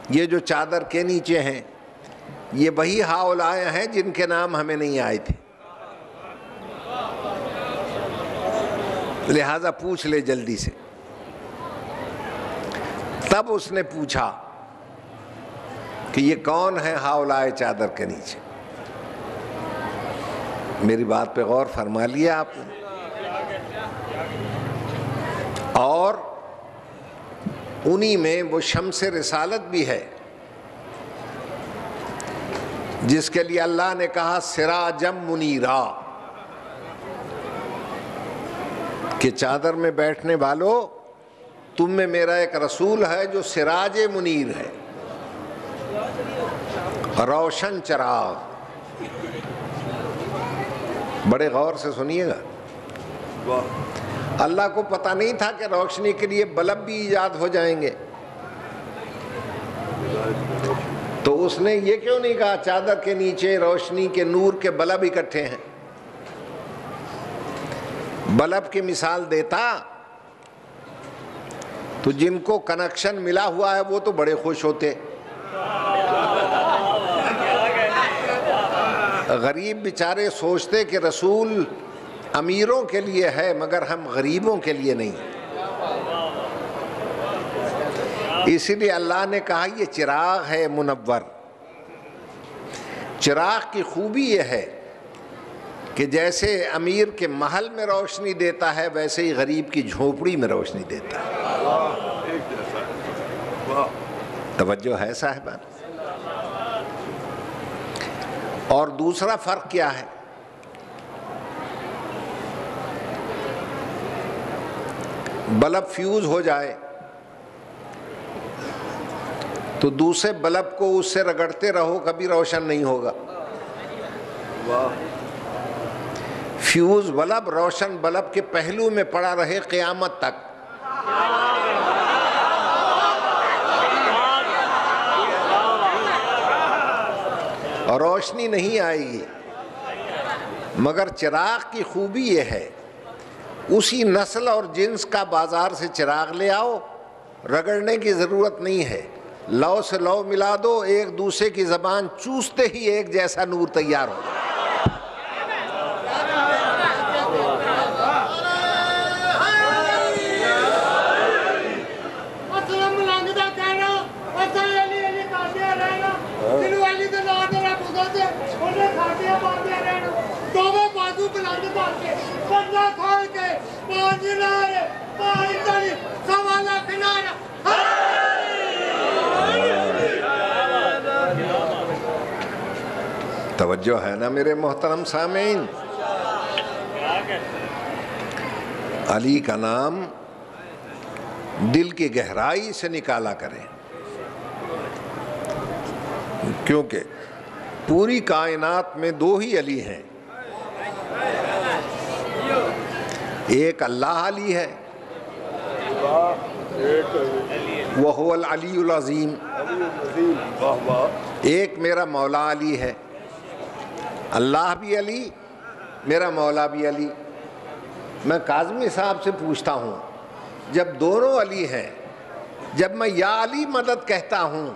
یہ جو چادر کے نیچے ہیں یہ وہی ہاؤلائے ہیں جن کے نام ہمیں نہیں آئے تھے، لہذا پوچھ لے جلدی سے۔ تب اس نے پوچھا کہ یہ کون ہے ہاؤلائے چادر کے نیچے؟ میری بات پہ غور فرما لیا آپ نے؟ اور انہی میں وہ شمس رسالت بھی ہے جس کے لیے اللہ نے کہا سراجم منیرا، کہ چادر میں بیٹھنے والو تم میں میرا ایک رسول ہے جو سراج منیر ہے، روشن چراغ۔ بڑے غور سے سنیے گا، اللہ کو پتہ نہیں تھا کہ روشنی کے لیے بلب بھی ایجاد ہو جائیں گے، تو اس نے یہ کیوں نہیں کہا چادر کے نیچے روشنی کے نور کے بلب اکٹھے ہیں؟ بلب کی مثال دیتا تو جن کو کنیکشن ملا ہوا ہے وہ تو بڑے خوش ہوتے، غریب بیچارے سوچتے کہ رسول امیروں کے لیے ہے مگر ہم غریبوں کے لیے نہیں۔ اسی لیے اللہ نے کہا یہ چراغ ہے منور۔ چراغ کی خوبی یہ ہے کہ جیسے امیر کے محل میں روشنی دیتا ہے ویسے ہی غریب کی جھونپڑی میں روشنی دیتا ہے۔ توجہ ہے صاحبان؟ اور دوسرا فرق کیا ہے؟ بلب فیوز ہو جائے تو دوسرے بلب کو اس سے رگڑتے رہو کبھی روشن نہیں ہوگا۔ فیوز بلب روشن بلب کے پہلو میں پڑا رہے قیامت تک۔ اور روشنی نہیں آئے گی، مگر چراغ کی خوبی یہ ہے اسی نسل اور جنس کا بازار سے چراغ لے آؤ، رگڑنے کی ضرورت نہیں ہے، لو سے لو ملا دو، ایک دوسرے کی زبان چوستے ہی ایک جیسا نور تیار ہو جائے۔ توجہ ہے نا میرے محترم سامعین؟ علی کا نام دل کی گہرائی سے نکالا کریں، کیونکہ پوری کائنات میں دو ہی علی ہیں، ایک اللہ علی ہے وَهُوَ الْعَلِيُّ الْعَظِيمُ، ایک میرا مولا علی ہے، اللہ بھی علی میرا مولا بھی علی۔ میں کاظمی صاحب سے پوچھتا ہوں جب دونوں علی ہیں، جب میں یا علی مدد کہتا ہوں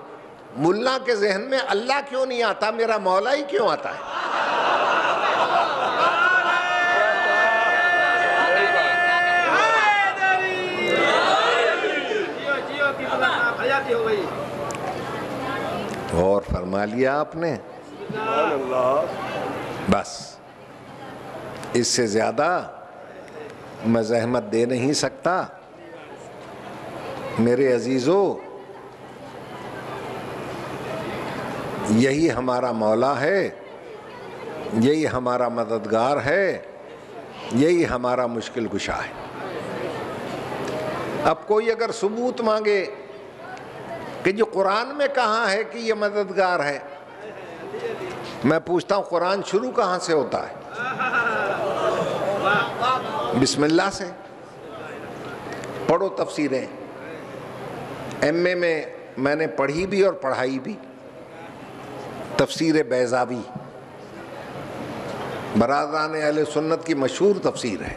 ملا کے ذہن میں اللہ کیوں نہیں آتا، میرا مولا ہی کیوں آتا ہے؟ غور فرما لیا آپ نے؟ بس اس سے زیادہ میں زحمت دے نہیں سکتا۔ میرے عزیزو، یہی ہمارا مولا ہے، یہی ہمارا مددگار ہے، یہی ہمارا مشکل کشا ہے۔ اب کوئی اگر ثبوت مانگے کہ جو قرآن میں کہاں ہے کہ یہ مددگار ہے، میں پوچھتا ہوں قرآن شروع کہاں سے ہوتا ہے؟ بسم اللہ سے۔ پڑھو تفسیریں، ایم اے میں نے پڑھی بھی اور پڑھائی بھی، تفسیر بیضاوی برادران اہل سنت کی مشہور تفسیر ہے۔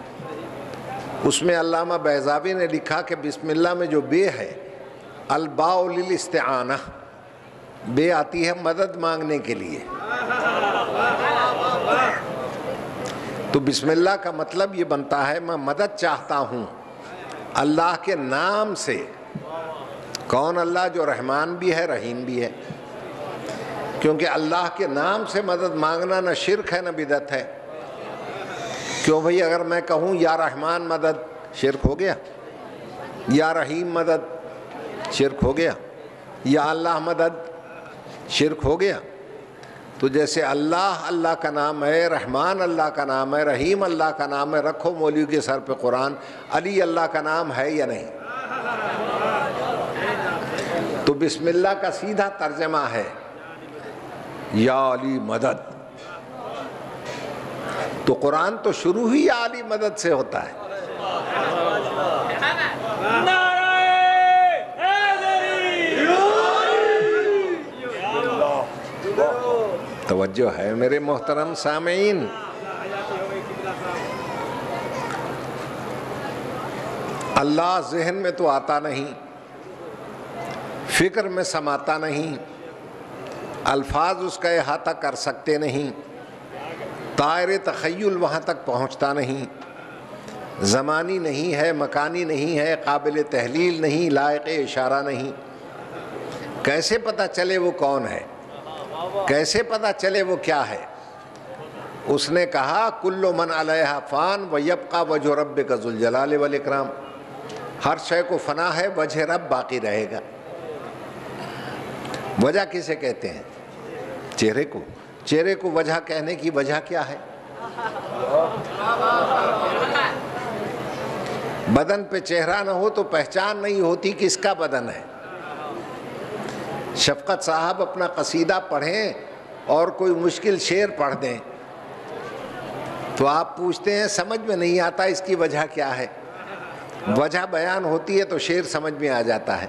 اس میں علامہ بیضاوی نے لکھا کہ بسم اللہ میں جو بے ہے الباء للاستعانہ، بے آتی ہے مدد مانگنے کے لیے. تو بسم اللہ کا مطلب یہ بنتا ہے میں مدد چاہتا ہوں اللہ کے نام سے. کون اللہ؟ جو رحمان بھی ہے رحیم بھی ہے. کیونکہ اللہ کے نام سے مدد مانگنا نہ شرک ہے نہ بدعت ہے. کیوں بھئی؟ اگر میں کہوں یا رحمان مدد، شرک ہو گیا. یا رحیم مدد، شرک ہو گیا. یا اللہ مدد، شرک ہو گیا. تو جیسے اللہ اللہ کا نام ہے، رحمان اللہ کا نام ہے، رحیم اللہ کا نام ہے، رکھو مولوی کے سر پہ قرآن، علی اللہ کا نام ہے یا نہیں؟ تو بسم اللہ کا سیدھا ترجمہ ہے یا علی مدد. تو قرآن تو شروع ہی یا علی مدد سے ہوتا ہے. توجہ ہے میرے محترم سامعین. اللہ ذہن میں تو آتا نہیں، فکر میں سماتا نہیں، الفاظ اس کا احاطہ کر سکتے نہیں، طائر تخیل وہاں تک پہنچتا نہیں، زمانی نہیں ہے، مکانی نہیں ہے، قابل تحلیل نہیں، لائق اشارہ نہیں. کیسے پتہ چلے وہ کون ہے؟ کیسے پتہ چلے وہ کیا ہے؟ اس نے کہا کل من علیہا فان ویبقی وجہ ربک ذو الجلال والاکرام. ہر شے کو فنا ہے، وجہ رب باقی رہے گا. وجہ کسے کہتے ہیں؟ چہرے کو. چہرے کو وجہ کہنے کی وجہ کیا ہے؟ بدن پہ چہرہ نہ ہو تو پہچان نہیں ہوتی کس کا بدن ہے. شفقت صاحب اپنا قصیدہ پڑھیں اور کوئی مشکل شعر پڑھ دیں تو آپ پوچھتے ہیں سمجھ میں نہیں آتا اس کی وجہ کیا ہے. وجہ بیان ہوتی ہے تو شعر سمجھ میں آ جاتا ہے.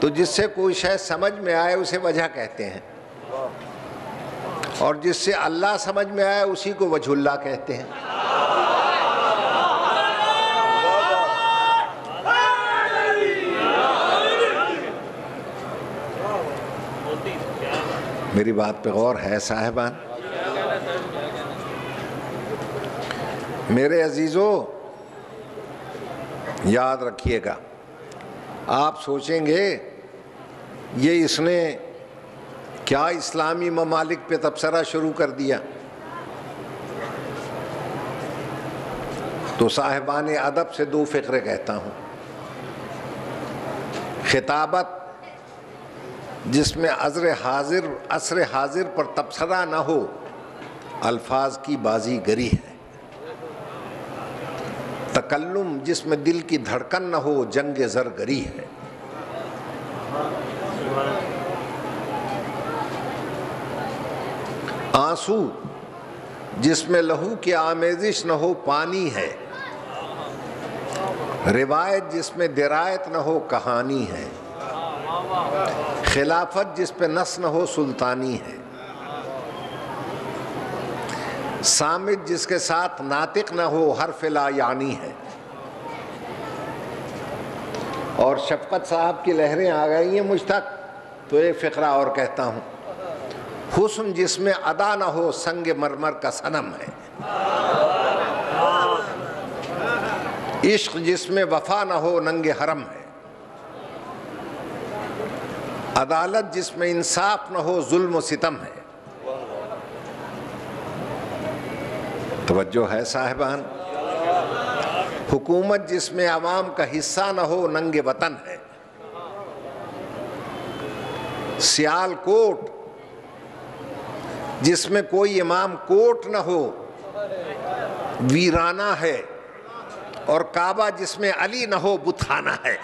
تو جس سے کوئی شے سمجھ میں آئے اسے وجہ کہتے ہیں، اور جس سے اللہ سمجھ میں آئے اسی کو وجہ اللہ کہتے ہیں. میری بات پہ غور ہے صاحبان؟ میرے عزیزو یاد رکھیے گا. آپ سوچیں گے یہ اس نے کیا اسلامی ممالک پہ تبصرہ شروع کر دیا؟ تو صاحبان ادب سے دو فقرے کہتا ہوں. خطابت جس میں عصر حاضر پر تبصرہ نہ ہو، الفاظ کی بازی گری ہے. تکلم جس میں دل کی دھڑکن نہ ہو، جنگ زرگری ہے. آنسو جس میں لہو کی آمیزش نہ ہو، پانی ہے. روایت جس میں درایت نہ ہو، کہانی ہے. خلافت جس پہ نص نہ ہو، سلطانی ہے. صامت جس کے ساتھ ناطق نہ ہو، حرف لا یعنی ہے. اور شفقت صاحب کی لہریں آ گئی ہیں مجھ تک تو ایک فقرہ اور کہتا ہوں. حسن جس میں ادا نہ ہو، سنگ مرمر کا صنم ہے. عشق جس میں وفا نہ ہو، ننگ حرم ہے. عدالت جس میں انصاف نہ ہو، ظلم و ستم ہے. توجہ ہے صاحبان؟ حکومت جس میں عوام کا حصہ نہ ہو، ننگ وطن ہے. سیال کوٹ جس میں کوئی امام کوٹ نہ ہو، ویرانہ ہے. اور کعبہ جس میں علی نہ ہو، بت خانہ ہے.